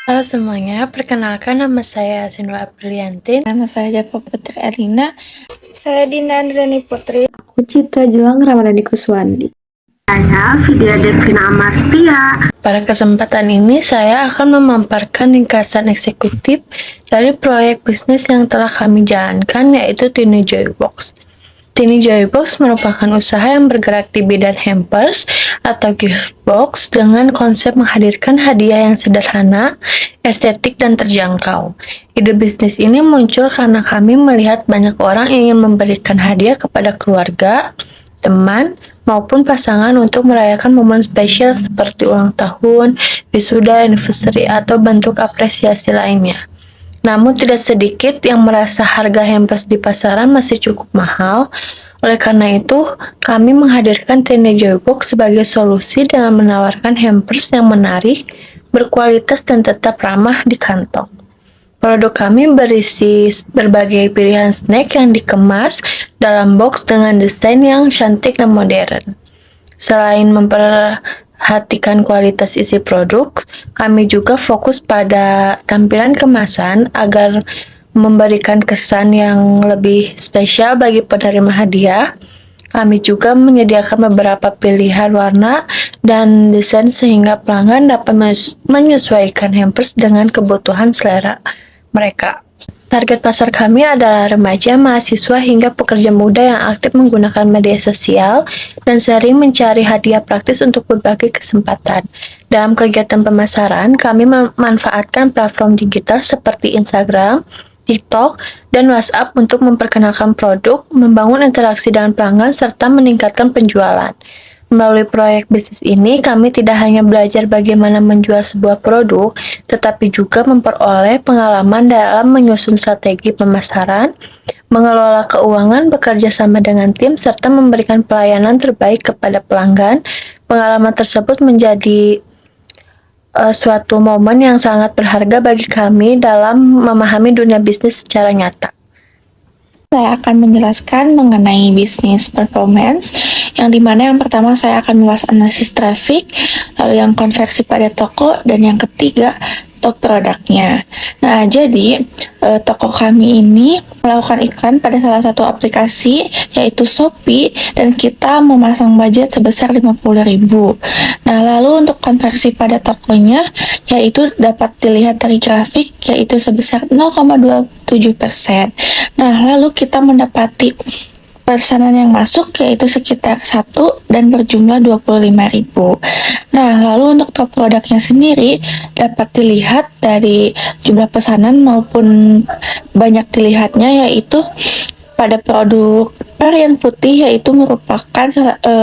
Halo semuanya, perkenalkan nama saya Sinwa Apriliantin. Nama saya Japa Putri Erlina. Saya Dinda Andrani Putri. Aku Citra Jelang Ramadhani Kuswandi. Saya Vidya Devina Amartia. Pada kesempatan ini saya akan memaparkan ringkasan eksekutif dari proyek bisnis yang telah kami jalankan, yaitu Tiny Joy Box. Tiny Joy Box merupakan usaha yang bergerak di bidang hampers atau gift box dengan konsep menghadirkan hadiah yang sederhana, estetik, dan terjangkau. Ide bisnis ini muncul karena kami melihat banyak orang ingin memberikan hadiah kepada keluarga, teman, maupun pasangan untuk merayakan momen spesial seperti ulang tahun, wisuda, anniversary, atau bentuk apresiasi lainnya. Namun tidak sedikit yang merasa harga hampers di pasaran masih cukup mahal. Oleh karena itu, kami menghadirkan Tiny Joy Box sebagai solusi dengan menawarkan hampers yang menarik, berkualitas, dan tetap ramah di kantong. Produk kami berisi berbagai pilihan snack yang dikemas dalam box dengan desain yang cantik dan modern. Selain memperhatikan kualitas isi produk, kami juga fokus pada tampilan kemasan agar memberikan kesan yang lebih spesial bagi penerima hadiah. Kami juga menyediakan beberapa pilihan warna dan desain sehingga pelanggan dapat menyesuaikan hampers dengan kebutuhan selera mereka. Target pasar kami adalah remaja, mahasiswa, hingga pekerja muda yang aktif menggunakan media sosial dan sering mencari hadiah praktis untuk berbagai kesempatan. Dalam kegiatan pemasaran, kami memanfaatkan platform digital seperti Instagram, TikTok, dan WhatsApp untuk memperkenalkan produk, membangun interaksi dengan pelanggan, serta meningkatkan penjualan. Melalui proyek bisnis ini, kami tidak hanya belajar bagaimana menjual sebuah produk, tetapi juga memperoleh pengalaman dalam menyusun strategi pemasaran, mengelola keuangan, bekerja sama dengan tim, serta memberikan pelayanan terbaik kepada pelanggan. Pengalaman tersebut menjadi suatu momen yang sangat berharga bagi kami dalam memahami dunia bisnis secara nyata. Saya akan menjelaskan mengenai bisnis performance, yang dimana yang pertama saya akan membahas analisis traffic, lalu yang konversi pada toko, dan yang ketiga top produknya. Nah, jadi toko kami ini melakukan iklan pada salah satu aplikasi yaitu Shopee, dan kita memasang budget sebesar 50.000. Nah, lalu untuk konversi pada tokonya yaitu dapat dilihat dari grafik yaitu sebesar 0,27%. Nah, lalu kita mendapati pesanan yang masuk yaitu sekitar 1 dan berjumlah 25.000. Nah, lalu untuk top produknya sendiri dapat dilihat dari jumlah pesanan maupun banyak dilihatnya, yaitu pada produk varian putih yaitu merupakan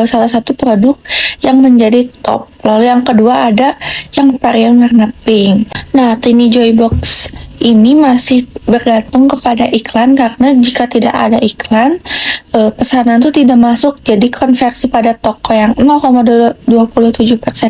salah satu produk yang menjadi top. Lalu yang kedua ada yang varian warna pink. Nah, Tiny Joy Box ini masih bergantung kepada iklan, karena jika tidak ada iklan, pesanan itu tidak masuk. Jadi konversi pada toko yang 0,27%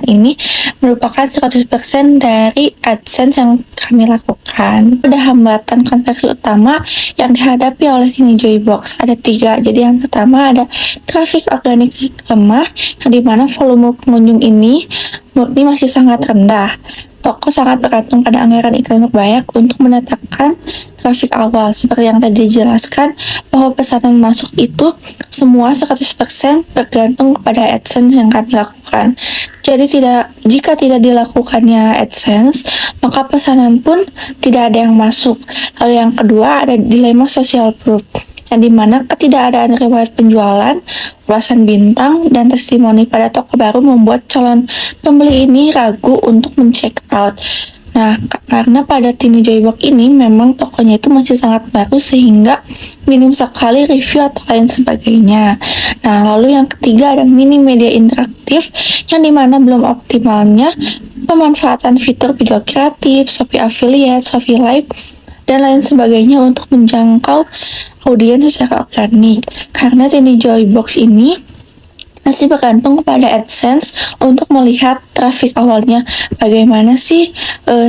ini merupakan 100% dari AdSense yang kami lakukan. Ada hambatan konversi utama yang dihadapi oleh Tiny Joy Box, ada 3. Jadi yang pertama ada traffic organik lemah, yang dimana volume pengunjung ini murni masih sangat rendah. Toko sangat bergantung pada anggaran iklan berbayar untuk menetapkan traffic awal. Seperti yang tadi dijelaskan, bahwa pesanan masuk itu semua 100% bergantung kepada AdSense yang kami lakukan. Jadi jika tidak dilakukannya AdSense, maka pesanan pun tidak ada yang masuk. Lalu yang kedua ada dilema social proof, yang dimana ketidakadaan riwayat penjualan, ulasan bintang, dan testimoni pada toko baru membuat calon pembeli ini ragu untuk men-check out. Nah, karena pada Tiny Joy Box ini memang tokonya itu masih sangat baru, sehingga minim sekali review atau lain sebagainya. Nah, lalu yang ketiga ada mini media interaktif, yang dimana belum optimalnya pemanfaatan fitur video kreatif, Shopee Affiliate, Shopee Live, dan lain sebagainya untuk menjangkau audiens secara organik. Karena Tiny Joy Box ini masih bergantung kepada AdSense untuk melihat traffic awalnya, bagaimana sih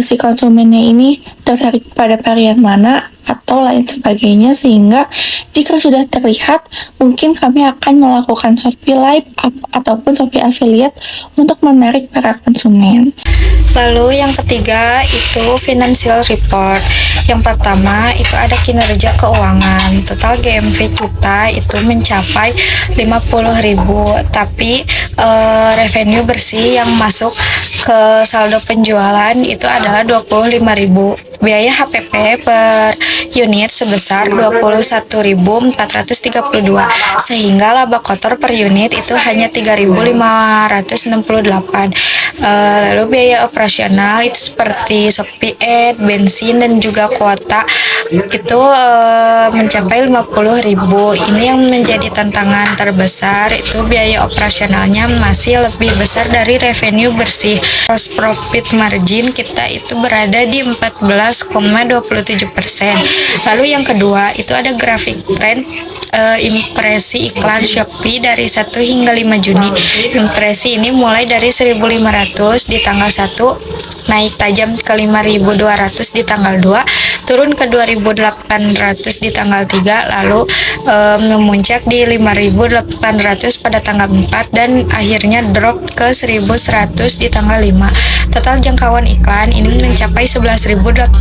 si konsumennya ini tertarik pada varian mana atau lain sebagainya, sehingga jika sudah terlihat mungkin kami akan melakukan Shopee Live ataupun Shopee Affiliate untuk menarik para konsumen. Lalu yang ketiga itu financial report. Yang pertama itu ada kinerja keuangan. Total GMV kita itu mencapai 50.000, tapi revenue bersih yang masuk ke saldo penjualan itu adalah 25.000. Biaya HPP per unit sebesar 21.432, sehingga laba kotor per unit itu hanya 3.568. Lalu biaya operasional itu seperti Shopee Ads, bensin dan juga kuota itu mencapai 50.000. Ini yang menjadi tantangan terbesar, itu biaya operasionalnya masih lebih besar dari revenue bersih. Gross profit margin kita itu berada di 14,27%. Lalu yang kedua itu ada grafik trend impresi iklan Shopee dari 1 hingga 5 Juni. Impresi ini mulai dari 1.500 di tanggal 1, naik tajam ke 5.200 di tanggal 2, turun ke 2.800 di tanggal 3, lalu memuncak di 5.800 pada tanggal 4, dan akhirnya drop ke 1.100 di tanggal 5. Total jangkauan iklan ini mencapai 11.800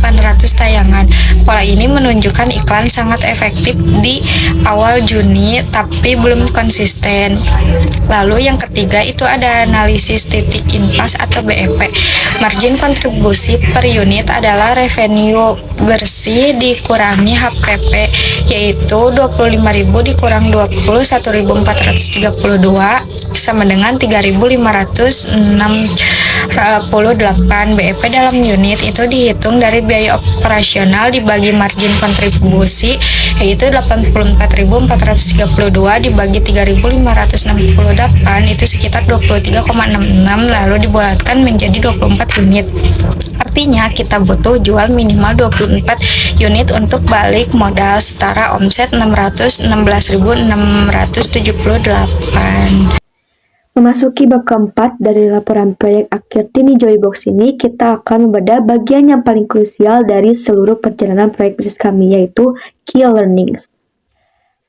tayangan. Pola ini menunjukkan iklan sangat efektif di awal Juni tapi belum konsisten. Lalu yang ketiga itu ada analisis titik impas atau BEP. Margin kontribusi per unit adalah revenue bersih dikurangi HPP, yaitu 25.000 dikurang 21.432 sama dengan 3.568. BEP dalam unit itu dihitung dari biaya operasional dibagi margin kontribusi, yaitu 84.432 dibagi 3.568 itu sekitar 23,66, lalu dibulatkan menjadi 24 unit. Artinya kita butuh jual minimal 24 unit untuk balik modal, setara omset 616.678. Memasuki bab keempat dari laporan proyek akhir Tiny Joy Box ini, kita akan membedah bagian yang paling krusial dari seluruh perjalanan proyek bisnis kami, yaitu Key Learnings.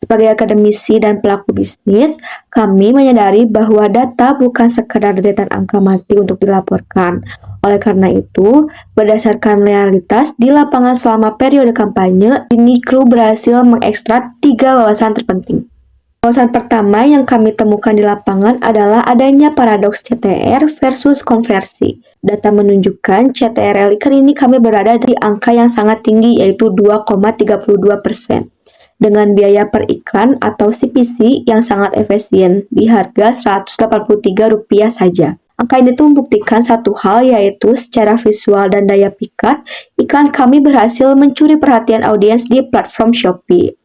Sebagai akademisi dan pelaku bisnis, kami menyadari bahwa data bukan sekadar deretan angka mati untuk dilaporkan. Oleh karena itu, berdasarkan realitas di lapangan selama periode kampanye, Tiny Crew berhasil mengekstrak 3 wawasan terpenting. Wawasan pertama yang kami temukan di lapangan adalah adanya paradoks CTR versus konversi. Data menunjukkan CTR iklan ini kami berada di angka yang sangat tinggi, yaitu 2,32%. Dengan biaya per iklan atau CPC yang sangat efisien di harga Rp183 saja. Angka ini tuh membuktikan satu hal, yaitu secara visual dan daya pikat, iklan kami berhasil mencuri perhatian audiens di platform Shopee.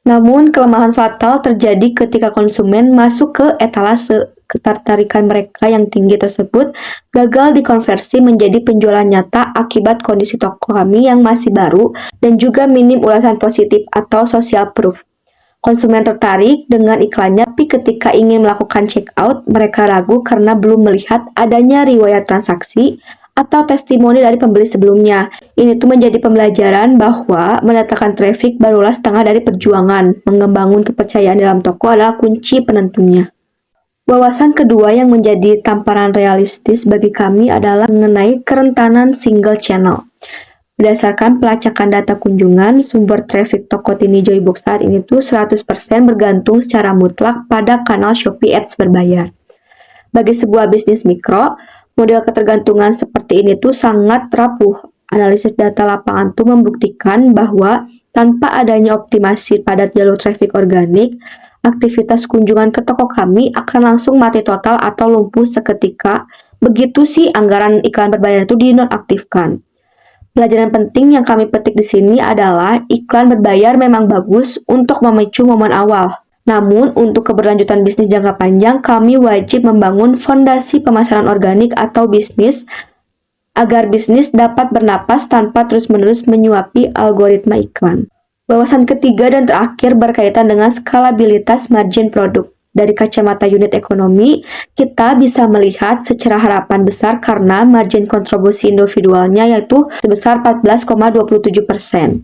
Namun, kelemahan fatal terjadi ketika konsumen masuk ke etalase. Ketertarikan mereka yang tinggi tersebut gagal dikonversi menjadi penjualan nyata akibat kondisi toko kami yang masih baru dan juga minim ulasan positif atau social proof. Konsumen tertarik dengan iklannya, tapi ketika ingin melakukan check out, mereka ragu karena belum melihat adanya riwayat transaksi atau testimoni dari pembeli sebelumnya. Ini tuh menjadi pembelajaran bahwa mendatangkan traffic barulah setengah dari perjuangan. Membangun kepercayaan dalam toko adalah kunci penentunya. Wawasan kedua yang menjadi tamparan realistis bagi kami adalah mengenai kerentanan single channel. Berdasarkan pelacakan data kunjungan, sumber traffic toko Tiny Joy Box saat ini tuh 100% bergantung secara mutlak pada kanal Shopee Ads berbayar. Bagi sebuah bisnis mikro, model ketergantungan seperti ini tuh sangat rapuh. Analisis data lapangan tuh membuktikan bahwa tanpa adanya optimasi pada jalur traffic organik, aktivitas kunjungan ke toko kami akan langsung mati total atau lumpuh seketika. Begitu sih anggaran iklan berbayar itu dinonaktifkan. Pelajaran penting yang kami petik di sini adalah iklan berbayar memang bagus untuk memicu momen awal. Namun, untuk keberlanjutan bisnis jangka panjang, kami wajib membangun fondasi pemasaran organik atau bisnis agar bisnis dapat bernapas tanpa terus-menerus menyuapi algoritma iklan. Wawasan ketiga dan terakhir berkaitan dengan skalabilitas margin produk. Dari kacamata unit ekonomi, kita bisa melihat secara harapan besar karena margin kontribusi individualnya yaitu sebesar 14,27%.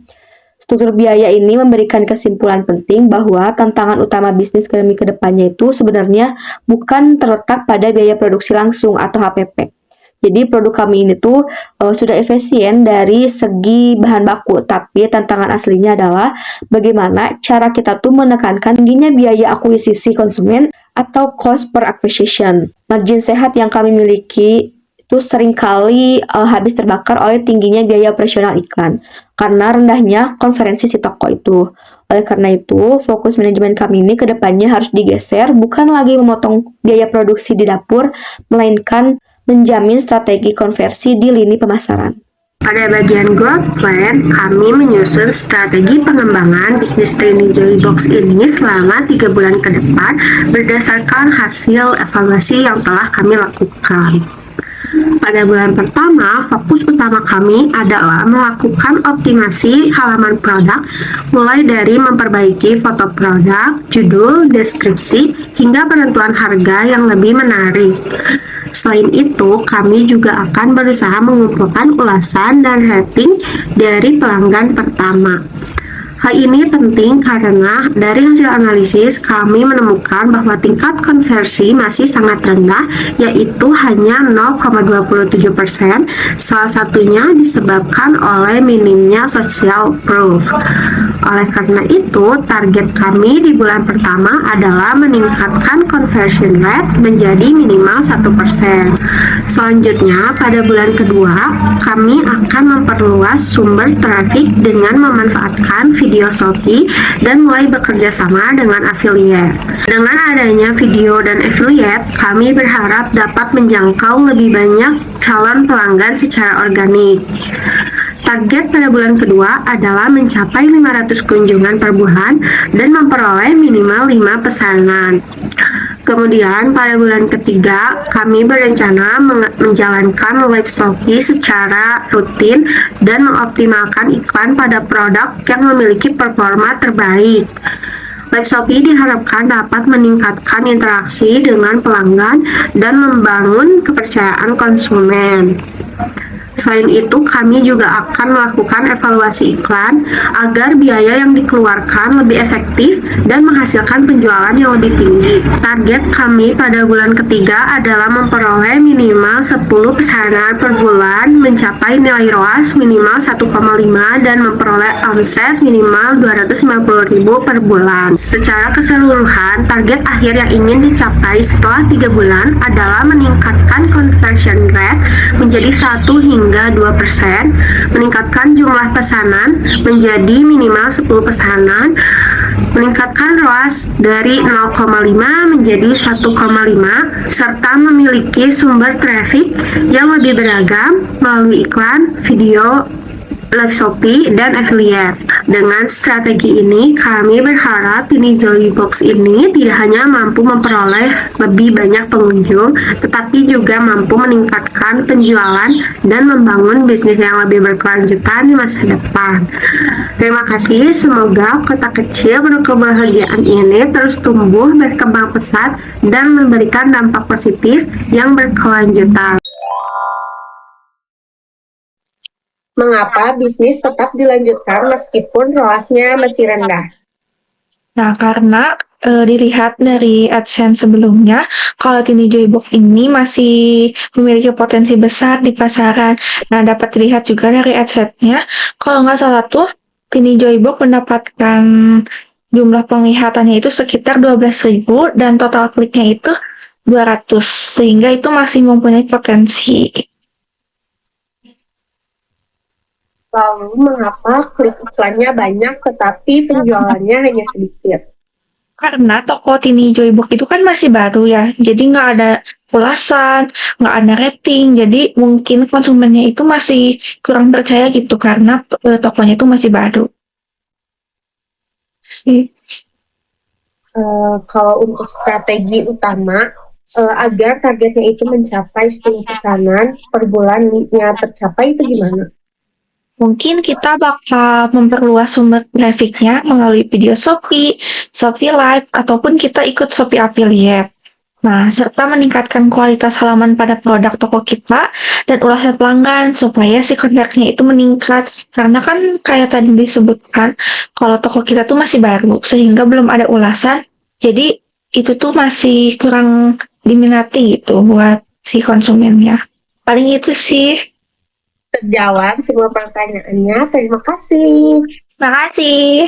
Struktur biaya ini memberikan kesimpulan penting bahwa tantangan utama bisnis kami ke depannya itu sebenarnya bukan terletak pada biaya produksi langsung atau HPP. Jadi produk kami ini tuh sudah efisien dari segi bahan baku, tapi tantangan aslinya adalah bagaimana cara kita tuh menekankan tingginya biaya akuisisi konsumen atau cost per acquisition. Margin sehat yang kami miliki itu seringkali habis terbakar oleh tingginya biaya operasional iklan karena rendahnya konferensi si toko itu. Oleh karena itu, fokus manajemen kami ini ke depannya harus digeser, bukan lagi memotong biaya produksi di dapur, melainkan menjamin strategi konversi di lini pemasaran. Pada bagian growth plan, kami menyusun strategi pengembangan bisnis Tiny Joy Box ini selama 3 bulan ke depan berdasarkan hasil evaluasi yang telah kami lakukan. Pada bulan pertama, fokus utama kami adalah melakukan optimasi halaman produk, mulai dari memperbaiki foto produk, judul, deskripsi, hingga penentuan harga yang lebih menarik. Selain itu, kami juga akan berusaha mengumpulkan ulasan dan rating dari pelanggan pertama. Hal ini penting karena dari hasil analisis kami menemukan bahwa tingkat konversi masih sangat rendah, yaitu hanya 0,27%, salah satunya disebabkan oleh minimnya social proof. Oleh karena itu, target kami di bulan pertama adalah meningkatkan conversion rate menjadi minimal 1%. Selanjutnya, pada bulan kedua, kami akan memperluas sumber traffic dengan memanfaatkan video Shopee dan mulai bekerja sama dengan affiliate. Dengan adanya video dan affiliate, kami berharap dapat menjangkau lebih banyak calon pelanggan secara organik. Target pada bulan kedua adalah mencapai 500 kunjungan per bulan dan memperoleh minimal 5 pesanan. Kemudian pada bulan ketiga, kami berencana menjalankan live Shopee secara rutin dan mengoptimalkan iklan pada produk yang memiliki performa terbaik. Live Shopee diharapkan dapat meningkatkan interaksi dengan pelanggan dan membangun kepercayaan konsumen. Selain itu, kami juga akan melakukan evaluasi iklan agar biaya yang dikeluarkan lebih efektif dan menghasilkan penjualan yang lebih tinggi. Target kami pada bulan ketiga adalah memperoleh minimal 10 pesanan per bulan, mencapai nilai ROAS minimal 1,5 dan memperoleh omset minimal 250.000 per bulan. Secara keseluruhan, target akhir yang ingin dicapai setelah 3 bulan adalah meningkatkan conversion rate menjadi 1 hingga 2%, meningkatkan jumlah pesanan menjadi minimal 10 pesanan, meningkatkan ROAS dari 0,5 menjadi 1,5, serta memiliki sumber traffic yang lebih beragam melalui iklan, video, live Shopee, dan affiliate. Dengan strategi ini, kami berharap Tiny Joy Box ini tidak hanya mampu memperoleh lebih banyak pengunjung, tetapi juga mampu meningkatkan penjualan dan membangun bisnis yang lebih berkelanjutan di masa depan. Terima kasih, semoga kota kecil penuh kebahagiaan ini terus tumbuh, berkembang pesat, dan memberikan dampak positif yang berkelanjutan. Mengapa bisnis tetap dilanjutkan meskipun ROAS-nya masih rendah? Nah, karena dilihat dari AdSense sebelumnya, kalau Tiny Joy Box ini masih memiliki potensi besar di pasaran. Nah, dapat dilihat juga dari AdSense-nya, kalau nggak salah tuh, Tiny Joy Box mendapatkan jumlah penglihatannya itu sekitar 12.000 dan total kliknya itu 200, sehingga itu masih mempunyai potensi. Lalu, mengapa klik iklannya banyak tetapi penjualannya hanya sedikit? Karena toko Tiny Joy Box itu kan masih baru ya, jadi nggak ada ulasan, nggak ada rating, jadi mungkin konsumennya itu masih kurang percaya gitu karena tokonya itu masih baru. Sih. Kalau untuk strategi utama, agar targetnya itu mencapai 10 pesanan per bulannya tercapai itu gimana? Mungkin kita bakal memperluas sumber trafficnya melalui video Shopee, Shopee Live, ataupun kita ikut Shopee Affiliate. Nah, serta meningkatkan kualitas halaman pada produk toko kita dan ulasan pelanggan supaya si konversinya itu meningkat. Karena kan kayak tadi disebutkan, kalau toko kita tuh masih baru, sehingga belum ada ulasan, jadi itu tuh masih kurang diminati gitu buat si konsumennya. Paling itu sih. Terjawab semua pertanyaannya. Terima kasih. Makasih.